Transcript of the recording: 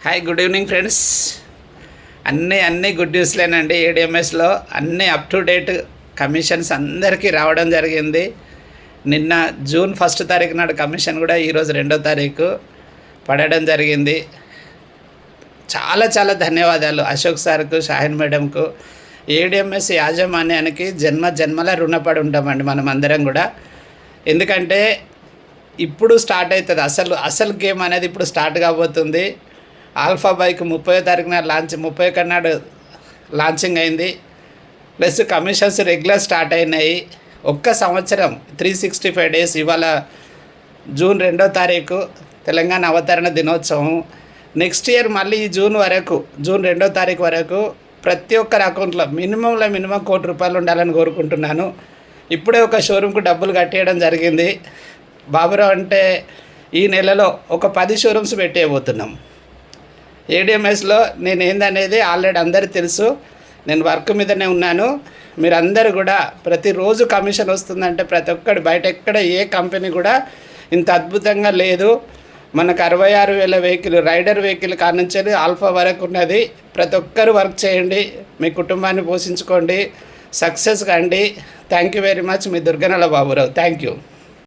Hi, good evening friends. అన్నీ good న్యూస్లేనండి. ఏడిఎంఎస్లో అన్నీ up to date commissions అందరికీ రావడం జరిగింది. నిన్న జూన్ 1 తారీఖు నాడు కమిషన్ కూడా ఈరోజు 2వ తారీఖు పడడం జరిగింది. చాలా చాలా ధన్యవాదాలు అశోక్ సార్కు, షాహిన్ మేడంకు, ఏడిఎంఎస్ యాజమాన్యానికి జన్మల రుణపడి ఉంటామండి మనం అందరం కూడా. ఎందుకంటే ఇప్పుడు స్టార్ట్ అవుతుంది అసలు గేమ్ అనేది ఇప్పుడు స్టార్ట్ కాబోతుంది. ఆల్ఫా బైక్ 30వ తారీఖున 31 నాడు లాంచింగ్ అయింది. ప్లస్ కమిషన్స్ రెగ్యులర్ స్టార్ట్ అయినాయి. ఒక్క సంవత్సరం 365 డేస్. ఇవాళ జూన్ 2వ తారీఖు తెలంగాణ అవతరణ దినోత్సవం. నెక్స్ట్ ఇయర్ మళ్ళీ ఈ జూన్ 2వ తారీఖు వరకు ప్రతి ఒక్కరి అకౌంట్లో మినిమం ₹1 కోటి ఉండాలని కోరుకుంటున్నాను. ఇప్పుడే ఒక షోరూమ్కు డబ్బులు కట్టేయడం జరిగింది. బాబురావు అంటే ఈ నెలలో ఒక 10 షోరూమ్స్ పెట్టేయబోతున్నాం. ఏడిఎంఎస్లో నేను ఏందనేది ఆల్రెడీ అందరికీ తెలుసు. నేను వర్క్ మీదనే ఉన్నాను. మీరందరూ కూడా ప్రతిరోజు కమిషన్ వస్తుందంటే ప్రతి ఒక్కటి బయట ఎక్కడ ఏ కంపెనీ కూడా ఇంత అద్భుతంగా లేదు. మనకు 66,000 వెహికల్ రైడర్ వెహికల్ కానుంచి ఆల్ఫా వరకు ఉన్నది. ప్రతి ఒక్కరు వర్క్ చేయండి, మీ కుటుంబాన్ని పోషించుకోండి, సక్సెస్ కండి. Thank you very much. మీ దుర్గనల బాబురావు. Thank you.